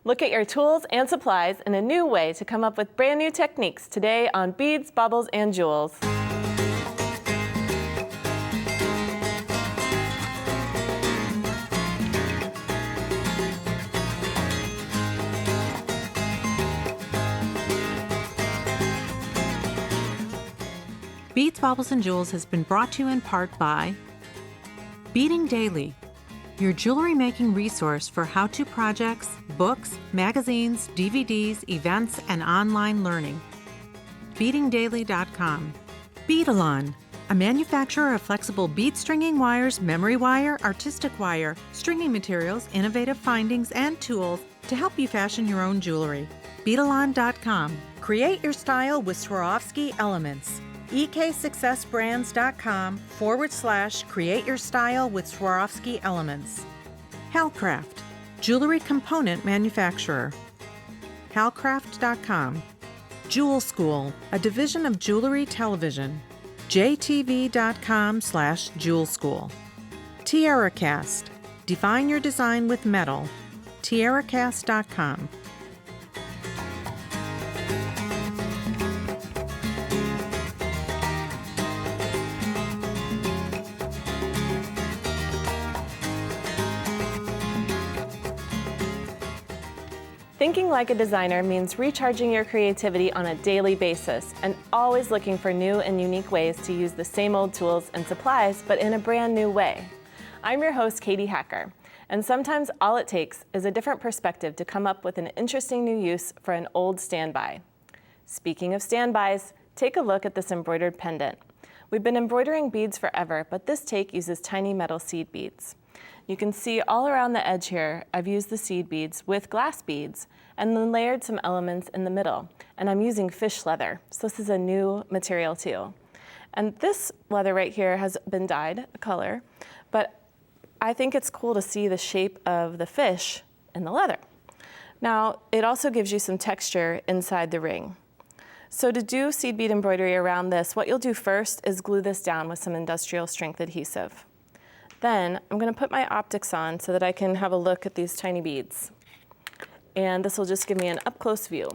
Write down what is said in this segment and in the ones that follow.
Look at your tools and supplies in a new way to come up with brand new techniques today on Beads, Baubles, and Jewels. Beads, Baubles and Jewels has been brought to you in part by Beading Daily, your jewelry making resource for how-to projects, books, magazines, DVDs, events, and online learning. BeadingDaily.com. Beadalon, a manufacturer of flexible bead stringing wires, memory wire, artistic wire, stringing materials, innovative findings, and tools to help you fashion your own jewelry. Beadalon.com. Create your style with Swarovski elements. eksuccessbrands.com/create your style with Swarovski elements. Halcraft, jewelry component manufacturer. Halcraft.com. Jewel School, a division of Jewelry Television. jtv.com/jewel school. TiaraCast, define your design with metal. TiaraCast.com. Thinking like a designer means recharging your creativity on a daily basis and always looking for new and unique ways to use the same old tools and supplies, but in a brand new way. I'm your host, Katie Hacker, and sometimes all it takes is a different perspective to come up with an interesting new use for an old standby. Speaking of standbys, take a look at this embroidered pendant. We've been embroidering beads forever, but this take uses tiny metal seed beads. You can see all around the edge here, I've used the seed beads with glass beads and then layered some elements in the middle. And I'm using fish leather, so this is a new material too. And this leather right here has been dyed a color, but I think it's cool to see the shape of the fish in the leather. Now, it also gives you some texture inside the ring. So to do seed bead embroidery around this, what you'll do first is glue this down with some industrial strength adhesive. Then I'm going to put my optics on so that I can have a look at these tiny beads. And this will just give me an up-close view.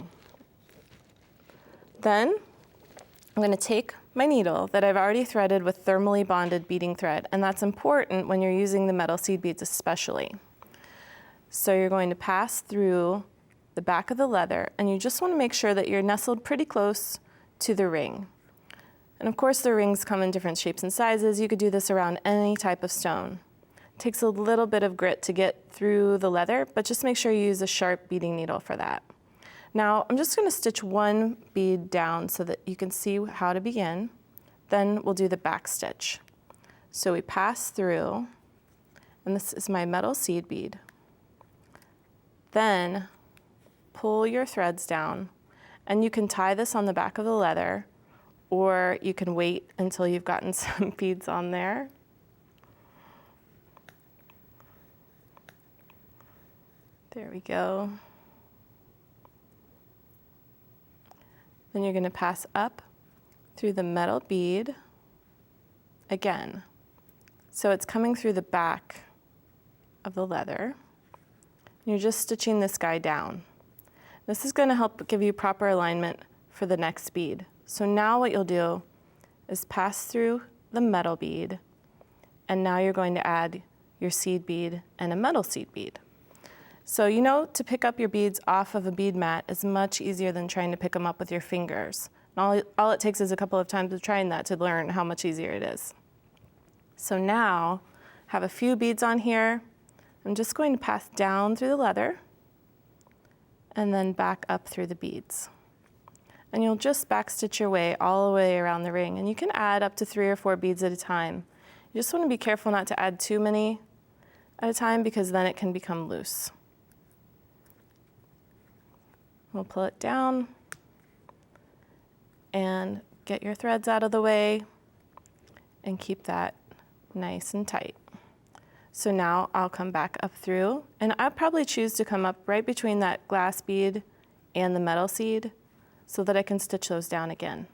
Then I'm going to take my needle that I've already threaded with thermally bonded beading thread, and that's important when you're using the metal seed beads especially. So you're going to pass through the back of the leather, and you just want to make sure that you're nestled pretty close to the ring. And of course the rings come in different shapes and sizes. You could do this around any type of stone. It takes a little bit of grit to get through the leather, but just make sure you use a sharp beading needle for that. Now I'm just going to stitch one bead down so that you can see how to begin. Then we'll do the back stitch. So we pass through, and this is my metal seed bead. Then pull your threads down, and you can tie this on the back of the leather, or you can wait until you've gotten some beads on there. There we go. Then you're going to pass up through the metal bead again. So it's coming through the back of the leather. You're just stitching this guy down. This is going to help give you proper alignment for the next bead. So now what you'll do is pass through the metal bead, and now you're going to add your seed bead and a metal seed bead. So you know, to pick up your beads off of a bead mat is much easier than trying to pick them up with your fingers. And all it takes is a couple of times of trying that to learn how much easier it is. So now, have a few beads on here. I'm just going to pass down through the leather and then back up through the beads. And you'll just backstitch your way all the way around the ring. And you can add up to 3 or 4 beads at a time. You just want to be careful not to add too many at a time because then it can become loose. We'll pull it down and get your threads out of the way and keep that nice and tight. So now I'll come back up through, and I'll probably choose to come up right between that glass bead and the metal seed so that I can stitch those down again.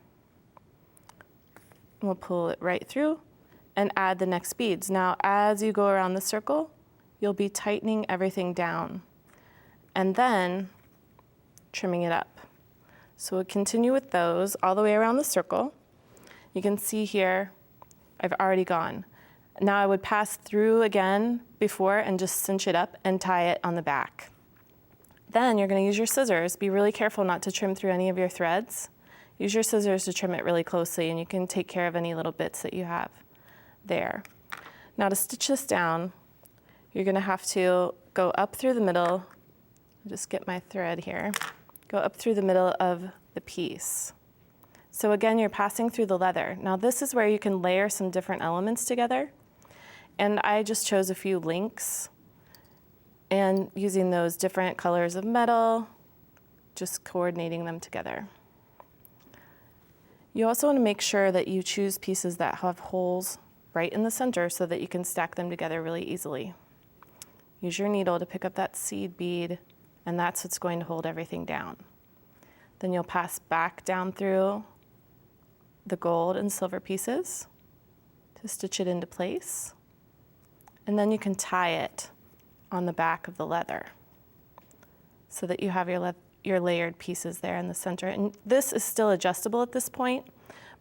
We'll pull it right through and add the next beads. Now, as you go around the circle, you'll be tightening everything down. and then trimming it up. So we'll continue with those all the way around the circle. You can see here, I've already gone. Now I would pass through again before and just cinch it up and tie it on the back. Then you're going to use your scissors. Be really careful not to trim through any of your threads. Use your scissors to trim it really closely, and you can take care of any little bits that you have there. Now to stitch this down, you're going to have to go up through the middle. Just get my thread here. Go up through the middle of the piece. So again, you're passing through the leather. Now this is where you can layer some different elements together. And I just chose a few links, and using those different colors of metal, just coordinating them together. You also want to make sure that you choose pieces that have holes right in the center so that you can stack them together really easily. Use your needle to pick up that seed bead, and that's what's going to hold everything down. Then you'll pass back down through the gold and silver pieces to stitch it into place. And then you can tie it on the back of the leather so that you have your layered pieces there in the center. And this is still adjustable at this point,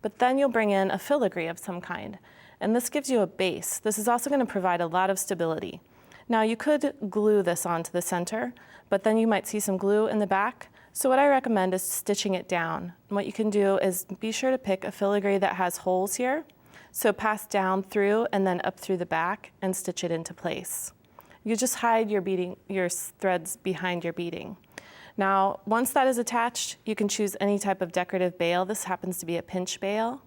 but then you'll bring in a filigree of some kind. And this gives you a base. This is also going to provide a lot of stability. Now you could glue this onto the center, but then you might see some glue in the back. So what I recommend is stitching it down. And what you can do is be sure to pick a filigree that has holes here. So pass down through and then up through the back and stitch it into place. You just hide your threads behind your beading. Now, once that is attached, you can choose any type of decorative bail. This happens to be a pinch bail,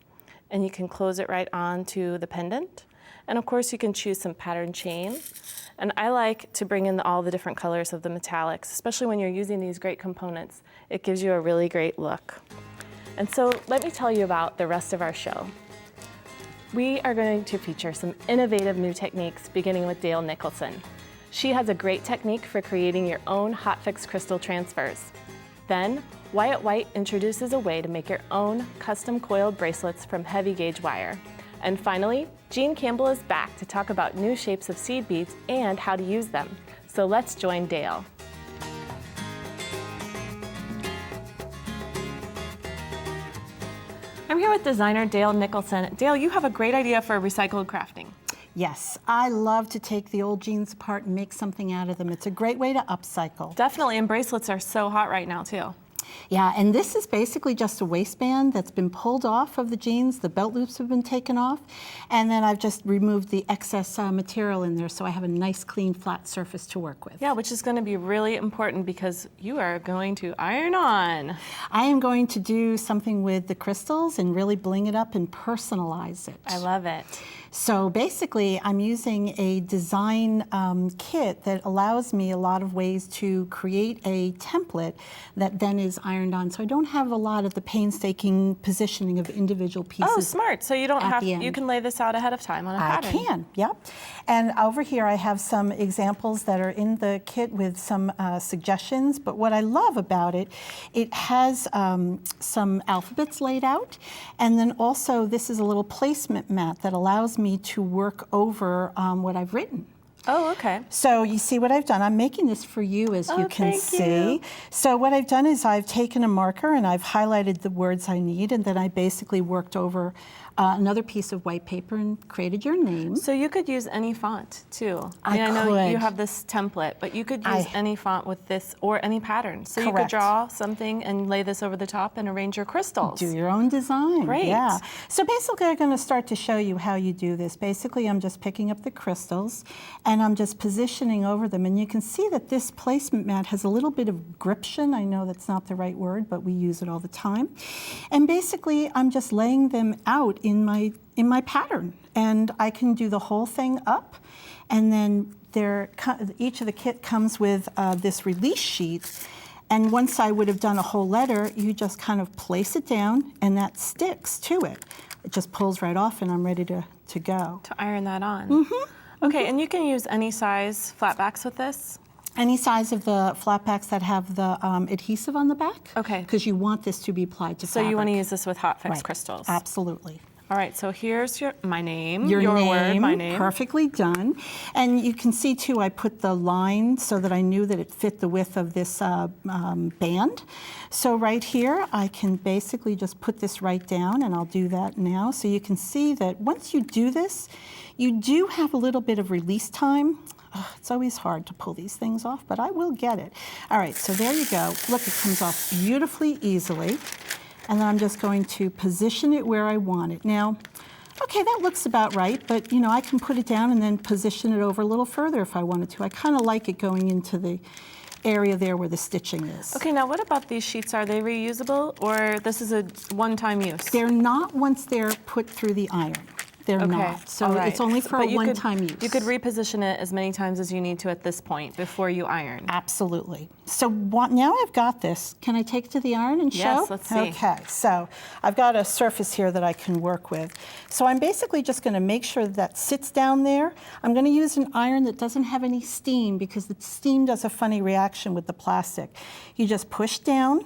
and you can close it right onto the pendant. And of course, you can choose some pattern chain. And I like to bring in all the different colors of the metallics, especially when you're using these great components. It gives you a really great look. And so let me tell you about the rest of our show. We are going to feature some innovative new techniques, beginning with Dale Nicholson. She has a great technique for creating your own hot fix crystal transfers. Then, Wyatt White introduces a way to make your own custom coiled bracelets from heavy gauge wire. And finally, Campbell is back to talk about new shapes of seed beads and how to use them. So let's join Dale. I'm here with designer Dale Nicholson. Dale, you have a great idea for recycled crafting. Yes, I love to take the old jeans apart and make something out of them. It's a great way to upcycle. Definitely, and bracelets are so hot right now too. Yeah, and this is basically just a waistband that's been pulled off of the jeans. The belt loops have been taken off, and then I've just removed the excess material in there so I have a nice, clean, flat surface to work with. Yeah, which is going to be really important because you are going to iron on. I am going to do something with the crystals and really bling it up and personalize it. I love it. So basically, I'm using a design kit that allows me a lot of ways to create a template that then is ironed on. So I don't have a lot of the painstaking positioning of individual pieces. Oh, smart. So you don't have, you can lay this out ahead of time on a pattern. I can, yep. And over here I have some examples that are in the kit with some suggestions. But what I love about it, it has some alphabets laid out. And then also this is a little placement mat that allows me to work over what I've written. Oh, okay. So you see what I've done. I'm making this for you, as you can see. You. So what I've done is I've taken a marker and I've highlighted the words I need, and then I basically worked over another piece of white paper and created your name. So you could use any font too. I could. know you have this template, but you could use any font with this or any pattern. So Correct. You could draw something and lay this over the top and arrange your crystals. Do your own design. Great. Yeah. So basically I'm going to start to show you how you do this. Basically I'm just picking up the crystals and I'm just positioning over them. And you can see that this placement mat has a little bit of gription. I know that's not the right word, but we use it all the time. And basically I'm just laying them out in my pattern, and I can do the whole thing up, and then each of the kit comes with this release sheet, and once I would have done a whole letter, you just kind of place it down and that sticks to it. It just pulls right off and I'm ready to go. To iron that on. Mm-hmm. Okay, and you can use any size flatbacks with this? Any size of the flatbacks that have the adhesive on the back. Okay. Because you want this to be applied to fabric. So you want to use this with hot fix Right. crystals? Absolutely. All right, so here's my name, your name, word, my name. Perfectly done. And you can see too, I put the line so that I knew that it fit the width of this band. So right here, I can basically just put this right down, and I'll do that now. So you can see that once you do this, you do have a little bit of release time. Oh, it's always hard to pull these things off, but I will get it. All right, so there you go. Look, it comes off beautifully easily. And then I'm just going to position it where I want it. Now, okay, that looks about right, but you know, I can put it down and then position it over a little further if I wanted to. I kind of like it going into the area there where the stitching is. Okay, now what about these sheets? Are they reusable, or this is a one-time use? They're not once they're put through the iron. They're not. So it's only for a one-time use. You could reposition it as many times as you need to at this point before you iron. Absolutely. So now I've got this. Can I take it to the iron and show? Yes, let's see. Okay, so I've got a surface here that I can work with. So I'm basically just going to make sure that sits down there. I'm going to use an iron that doesn't have any steam because the steam does a funny reaction with the plastic. You just push down.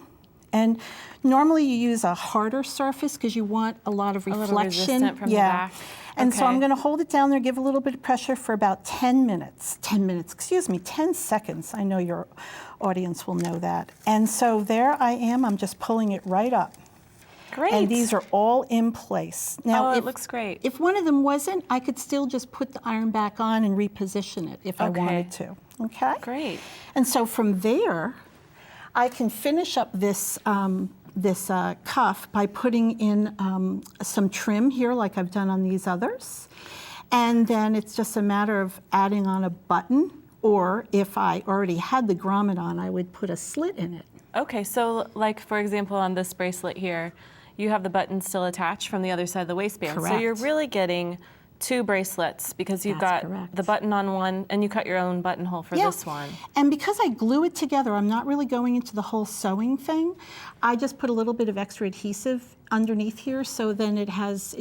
And normally you use a harder surface because you want a lot of reflection. A little resistant from the back. And so I'm going to hold it down there, give a little bit of pressure for about 10 minutes. 10 seconds. I know your audience will know that. And so there I am. I'm just pulling it right up. Great. And these are all in place. Now, it looks great. If one of them wasn't, I could still just put the iron back on and reposition it if I wanted to. Okay? Great. And so from there, I can finish up this cuff by putting in some trim here like I've done on these others. And then it's just a matter of adding on a button, or if I already had the grommet on, I would put a slit in it. Okay, so like for example on this bracelet here, you have the button still attached from the other side of the waistband. Correct. So you're really getting two bracelets because you've got the button on one and you cut your own buttonhole for this one. And because I glue it together, I'm not really going into the whole sewing thing. I just put a little bit of extra adhesive underneath here so then it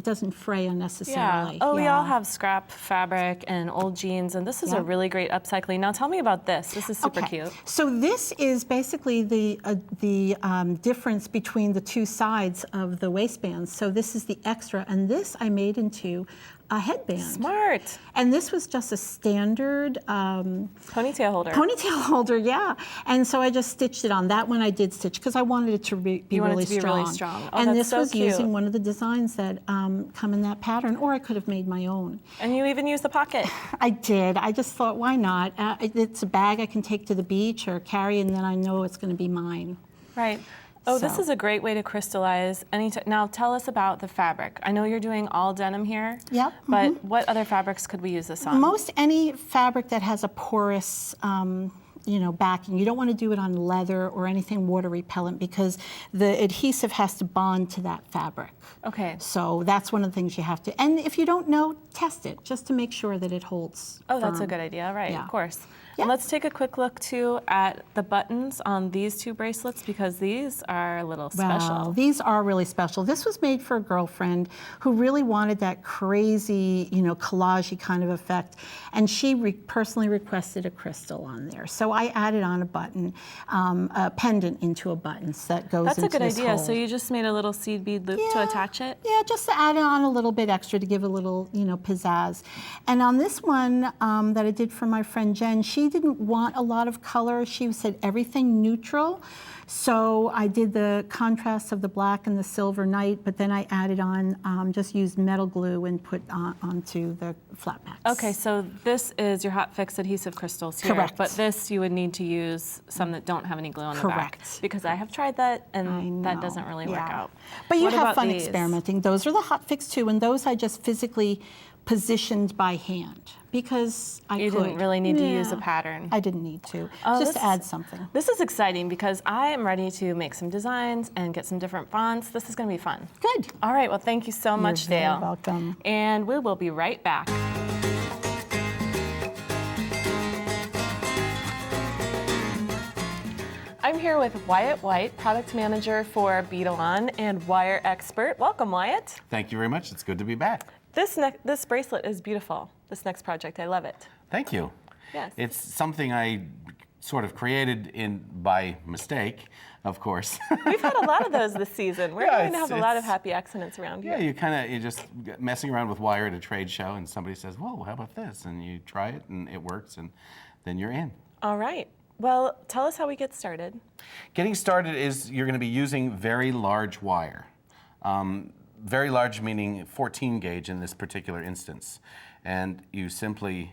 doesn't fray unnecessarily. Yeah. Oh, we all have scrap fabric and old jeans, and this is a really great upcycling. Now tell me about this. This is super cute. So this is basically the difference between the two sides of the waistbands. So this is the extra, and this I made into a headband. Smart. And this was just a standard ponytail holder. Ponytail holder, yeah. And so I just stitched it on. That one I did stitch because I wanted it to be really strong. Oh, and this so was cute. using one of the designs that come in that pattern, or I could have made my own. And you even used the pocket. I did. I just thought, why not? It's a bag I can take to the beach or carry, and then I know it's going to be mine. Right. Oh, this is a great way to crystallize Now tell us about the fabric. I know you're doing all denim here. Yep. But what other fabrics could we use this on? Most any fabric that has a porous backing. You don't want to do it on leather or anything water repellent because the adhesive has to bond to that fabric. Okay. So that's one of the things you have to, and if you don't know, test it just to make sure that it holds Oh, that's firm. a good idea, right, Yeah. of course. Yeah. And let's take a quick look too at the buttons on these two bracelets because these are a little special. Well, these are really special. This was made for a girlfriend who really wanted that crazy, collage-y kind of effect, and she personally requested a crystal on there. So I added on a button, a pendant into a button so that goes into this That's a good idea. hole. So you just made a little seed bead loop to attach it? Yeah, just to add on a little bit extra to give a little, pizzazz. And on this one that I did for my friend Jen, she didn't want a lot of color. She said everything neutral. So I did the contrast of the black and the silver night, but then I added on, just used metal glue and put onto the flat backs. Okay, so this is your hot fix adhesive crystals here. Correct. But this you would need to use some that don't have any glue on the back. Correct. Because I have tried that and that doesn't really work out. But you What have about fun these? experimenting. Those are the hot fix too, and those I just physically positioned by hand because I You could. didn't really need to use a pattern. I didn't need to. Oh, Just this- to add something. This is exciting because I am ready to make some designs and get some different fonts. This is going to be fun. Good. All right, well, thank you so much, You're very Dale. welcome. And we will be right back. I'm here with Wyatt White, product manager for Bead and wire expert. Welcome, Wyatt. Thank you very much. It's good to be back. This bracelet is beautiful. This next project, I love it. Thank you. Yes. It's something I sort of created by mistake, of course. We've had a lot of those this season. We're going to have a lot of happy accidents around here. Yeah, you're just messing around with wire at a trade show, and somebody says, "Whoa, how about this?" And you try it, and it works, and then you're in. All right. Well, tell us how we get started. Getting started is you're going to be using very large wire. Very large meaning 14 gauge in this particular instance. And you simply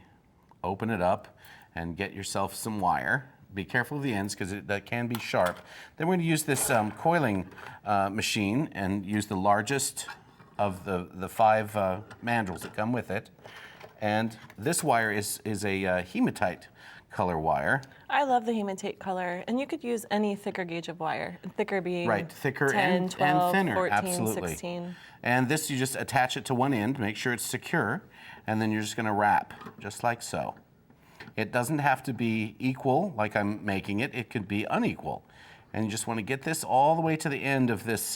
open it up and get yourself some wire. Be careful of the ends because that can be sharp. Then we're going to use this coiling machine and use the largest of the 5 mandrels that come with it. And this wire is a hematite color wire. I love the hematite color, and you could use any thicker gauge of wire. Thicker being right, thicker 10, 12, and thinner, 14, absolutely. 16. And this, you just attach it to one end, make sure it's secure, and then you're just going to wrap, just like so. It doesn't have to be equal, like I'm making it. It could be unequal. And you just want to get this all the way to the end of this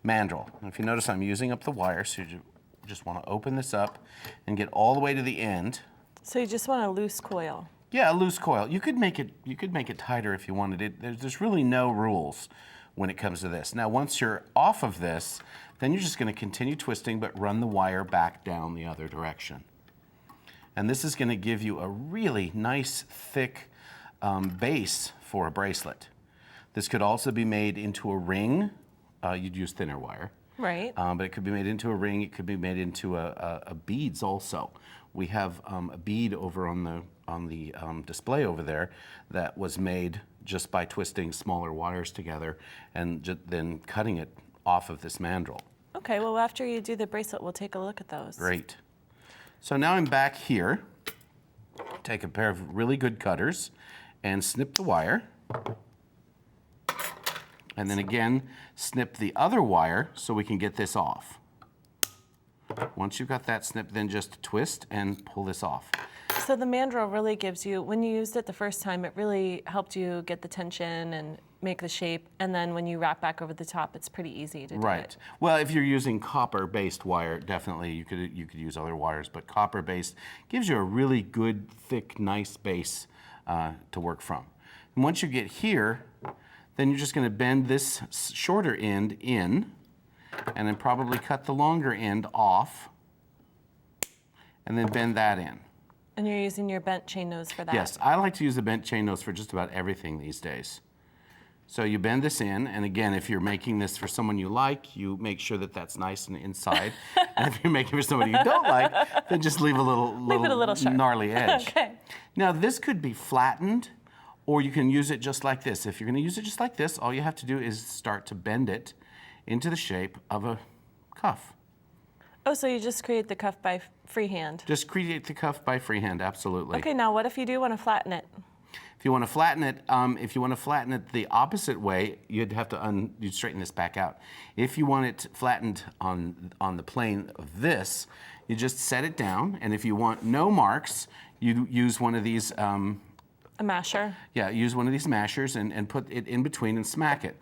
mandrel. And if you notice, I'm using up the wire, so you just want to open this up and get all the way to the end. So you just want a loose coil. Yeah, a loose coil. You could make it tighter if you wanted it. There's really no rules when it comes to this. Now, once you're off of this, then you're just going to continue twisting, but run the wire back down the other direction. And this is going to give you a really nice, thick base for a bracelet. This could also be made into a ring. You'd use thinner wire. Right. But it could be made into a ring. It could be made into a beads also. We have a bead over on the display over there that was made just by twisting smaller wires together and then cutting it off of this mandrel. Okay, well, after you do the bracelet, we'll take a look at those. Great. So now I'm back here. Take a pair of really good cutters and snip the wire. And then again, snip the other wire so we can get this off. Once you've got that snipped, then just twist and pull this off. So the mandrel really gives you, when you used it the first time, it really helped you get the tension and make the shape. And then when you wrap back over the top, it's pretty easy to do it. Well, if you're using copper-based wire, definitely you could use other wires, but copper-based gives you a really good, thick, nice base to work from. And once you get here, then you're just going to bend this shorter end in, and then probably cut the longer end off, and then bend that in. And you're using your bent chain nose for that? Yes, I like to use the bent chain nose for just about everything these days. So you bend this in, and again, if you're making this for someone you like, you make sure that that's nice and inside. And if you're making it for somebody you don't like, then just leave a little sharp. Gnarly edge. Okay. Now this could be flattened, or you can use it just like this. If you're going to use it just like this, all you have to do is start to bend it into the shape of a cuff. Oh, so you just create the cuff by freehand? Just create the cuff by freehand, absolutely. Okay, now what if you do want to flatten it? If you want to flatten it, the opposite way, you'd have to you'd straighten this back out. If you want it flattened on the plane of this, you just set it down, and if you want no marks, you use one of these. A masher? Yeah, use one of these mashers and put it in between and smack it.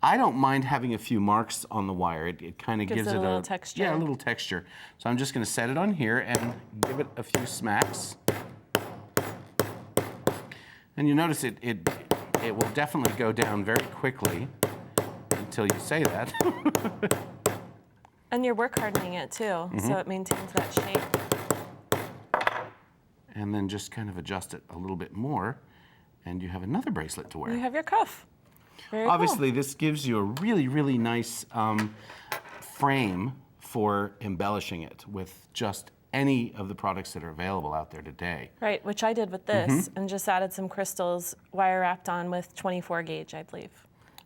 I don't mind having a few marks on the wire. It kind of gives it a little texture. Yeah, a little texture. So I'm just going to set it on here and give it a few smacks. And you notice it will definitely go down very quickly until you say that. And you're work hardening it too, so it maintains that shape. And then just kind of adjust it a little bit more, and you have another bracelet to wear. You have your cuff. Very Obviously, cool. this gives you a really, really nice frame for embellishing it with just any of the products that are available out there today. Right, which I did with this, and just added some crystals, wire wrapped on with 24 gauge, I believe,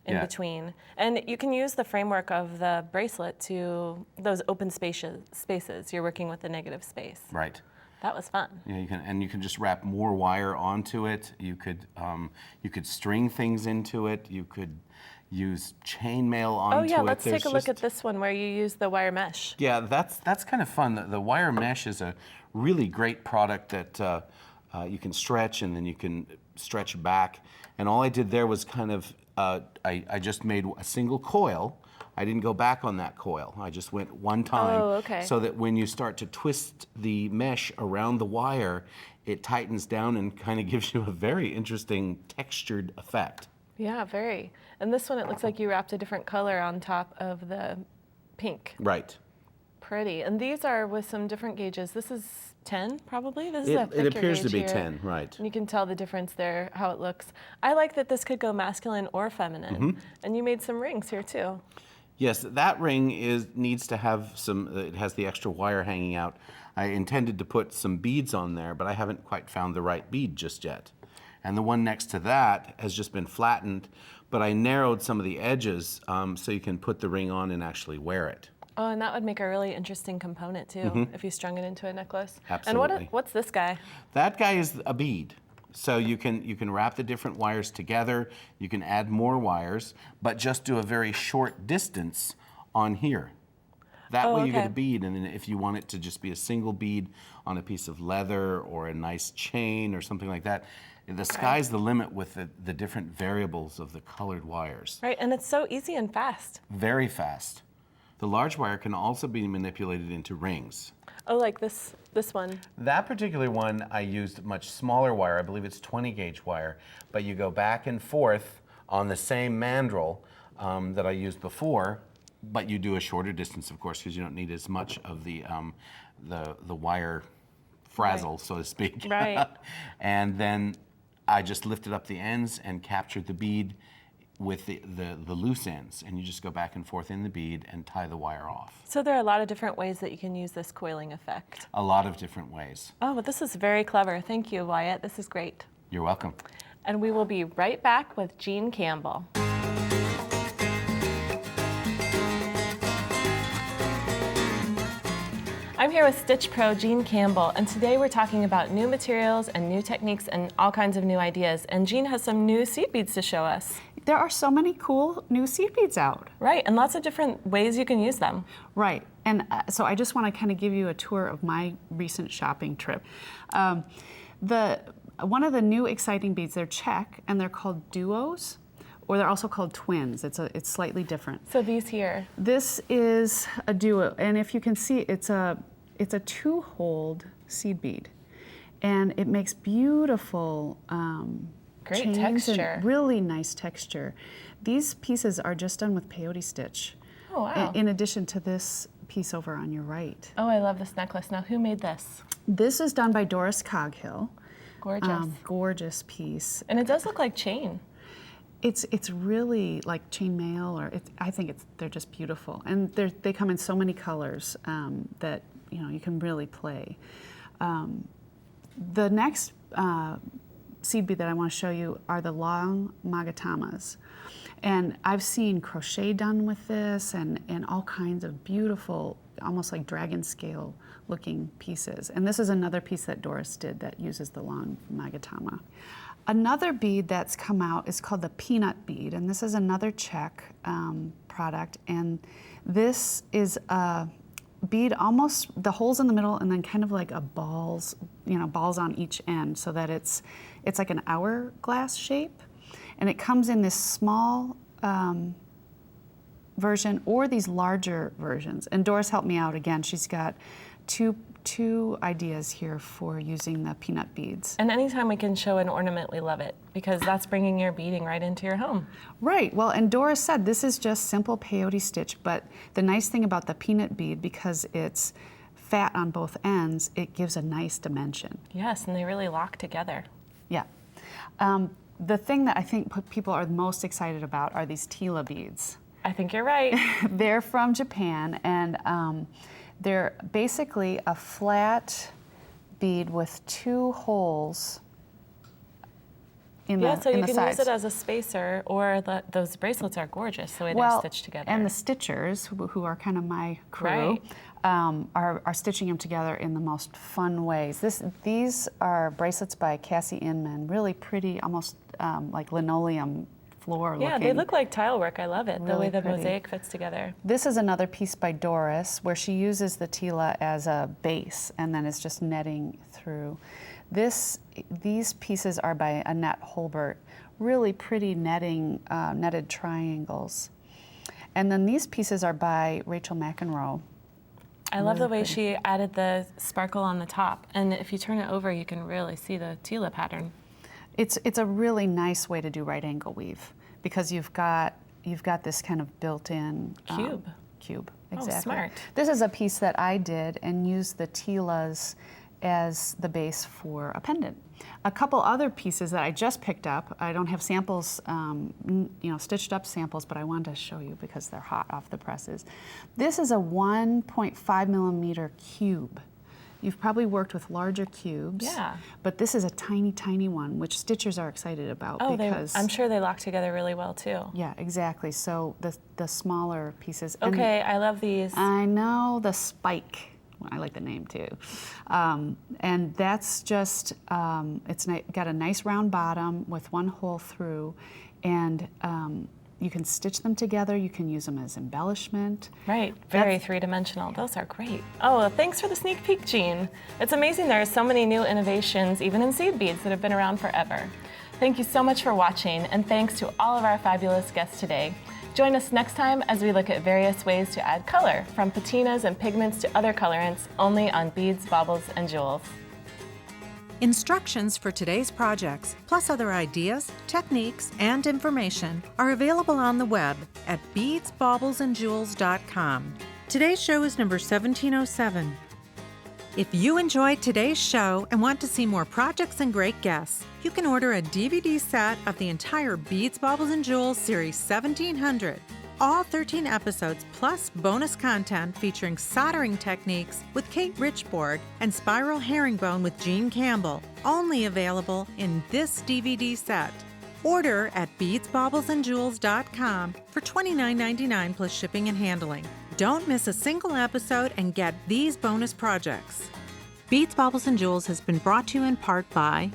in between. And you can use the framework of the bracelet to those open spaces. You're working with a negative space. Right. That was fun. Yeah, you can just wrap more wire onto it. You could string things into it. You could use chainmail onto it. Oh yeah, let's take a look at this one where you use the wire mesh. Yeah, that's kind of fun. The wire mesh is a really great product that you can stretch and then you can stretch back. And all I did there was kind of I just made a single coil. I didn't go back on that coil. I just went one time. Oh, okay. So that when you start to twist the mesh around the wire, it tightens down and kind of gives you a very interesting textured effect. Yeah, very. And this one, it looks like you wrapped a different color on top of the pink. Right. Pretty. And these are with some different gauges. This is 10, probably? This is a It thicker appears to gauge be here. 10, right. And you can tell the difference there, how it looks. I like that this could go masculine or feminine. And you made some rings here, too. Yes, that ring needs to have some, it has the extra wire hanging out. I intended to put some beads on there, but I haven't quite found the right bead just yet. And the one next to that has just been flattened, but I narrowed some of the edges so you can put the ring on and actually wear it. Oh, and that would make a really interesting component, too, if you strung it into a necklace. Absolutely. And what's this guy? That guy is a bead. So you can wrap the different wires together, you can add more wires, but just do a very short distance on here. That way you get a bead, and then if you want it to just be a single bead on a piece of leather or a nice chain or something like that, the sky's the limit with the different variables of the colored wires. Right, and it's so easy and fast. Very fast. The large wire can also be manipulated into rings. Oh, like this one. That particular one, I used much smaller wire. I believe it's 20 gauge wire, but you go back and forth on the same mandrel that I used before, but you do a shorter distance, of course, because you don't need as much of the wire frazzle, so to speak. Right. And then I just lifted up the ends and captured the bead with the loose ends, and you just go back and forth in the bead and tie the wire off. So there are a lot of different ways that you can use this coiling effect. A lot of different ways. Oh, but this is very clever. Thank you, Wyatt. This is great. You're welcome. And we will be right back with Jean Campbell. I'm here with Stitch Pro Jean Campbell, and today we're talking about new materials and new techniques and all kinds of new ideas. And Jean has some new seed beads to show us. There are so many cool new seed beads out. Right, and lots of different ways you can use them. Right, and so I just want to kind of give you a tour of my recent shopping trip. One of the new exciting beads, they're Czech, and they're called duos, or they're also called twins. It's slightly different. So these here. This is a duo, and if you can see, it's a two-holed seed bead, and it makes beautiful Great chains texture. and really nice texture. These pieces are just done with peyote stitch. Oh, wow. In addition to this piece over on your right. Oh, I love this necklace. Now, who made this? This is done by Doris Coghill. Gorgeous. Gorgeous piece. And it does look like chain. It's really like chainmail, or I think they're just beautiful, and they come in so many colors that you can really play. The next seed bead that I want to show you are the long magatamas, and I've seen crochet done with this, and all kinds of beautiful, almost like dragon scale looking pieces. And this is another piece that Doris did that uses the long magatama. Another bead that's come out is called the peanut bead, and this is another Czech product, and this is a bead, almost the holes in the middle and then kind of like a balls on each end, so that it's like an hourglass shape, and it comes in this small version or these larger versions. And Doris helped me out again. She's got two ideas here for using the peanut beads. And anytime we can show an ornament, we love it, because that's bringing your beading right into your home. Right, well, and Doris said this is just simple peyote stitch, but the nice thing about the peanut bead, because it's fat on both ends, it gives a nice dimension. Yes, and they really lock together. Yeah. The thing that I think people are most excited about are these Tila beads. I think you're right. They're from Japan, and they're basically a flat bead with two holes in the sides. Yeah, so you can use it as a spacer, or those bracelets are gorgeous the way they're stitched together. And the stitchers, who are kind of my crew, are stitching them together in the most fun ways. These are bracelets by Cassie Inman, really pretty, almost like linoleum floor looking. Yeah, they look like tile work. I love it, the Really way the pretty. mosaic fits together. This is another piece by Doris where she uses the Tila as a base and then is just netting through. These pieces are by Annette Holbert, really pretty netting, netted triangles. And then these pieces are by Rachel McEnroe. I love the way she added the sparkle on the top. And if you turn it over, you can really see the Tila pattern. It's a really nice way to do right angle weave because you've got this kind of built-in cube. Exactly. Oh, smart. This is a piece that I did and used the Tilas as the base for a pendant. A couple other pieces that I just picked up, I don't have samples, stitched up samples, but I wanted to show you because they're hot off the presses. This is a 1.5 millimeter cube. You've probably worked with larger cubes, yeah, but this is a tiny, tiny one, which stitchers are excited about because I'm sure they lock together really well too. Yeah, exactly. So the smaller pieces. Okay, I love these. I know, the spike. I like the name too. And that's just, it's got a nice round bottom with one hole through, and you can stitch them together. You can use them as embellishment. Right, very three-dimensional. Those are great. Oh, well, thanks for the sneak peek, Jean. It's amazing there are so many new innovations, even in seed beads, that have been around forever. Thank you so much for watching, and thanks to all of our fabulous guests today. Join us next time as we look at various ways to add color, from patinas and pigments to other colorants, only on Beads, Baubles, and Jewels. Instructions for today's projects, plus other ideas, techniques, and information are available on the web at beadsbaublesandjewels.com. Today's show is number 1707. If you enjoyed today's show and want to see more projects and great guests, you can order a DVD set of the entire Beads, Baubles and Jewels Series 1700. All 13 episodes plus bonus content featuring soldering techniques with Kate Richboard and spiral herringbone with Jean Campbell, only available in this DVD set. Order at beadsbaublesandjewels.com for $29.99 plus shipping and handling. Don't miss a single episode and get these bonus projects. Beads, Baubles and Jewels has been brought to you in part by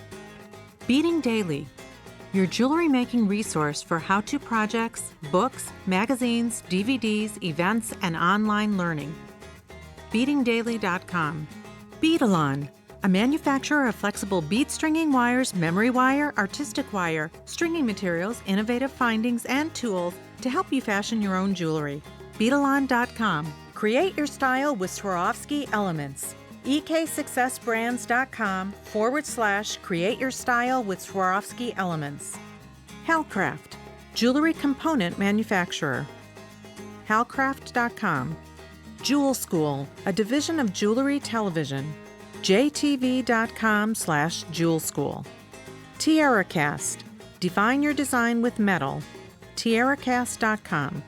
Beading Daily, your jewelry making resource for how-to projects, books, magazines, DVDs, events, and online learning. BeadingDaily.com. Beadalon, a manufacturer of flexible bead stringing wires, memory wire, artistic wire, stringing materials, innovative findings, and tools to help you fashion your own jewelry. Beadalon.com. Create your style with Swarovski elements. eksuccessbrands.com/create your style with Swarovski elements. Halcraft, jewelry component manufacturer. Halcraft.com. Jewel School, a division of Jewelry Television. jtv.com/jewel school. TiaraCast, define your design with metal. TiaraCast.com.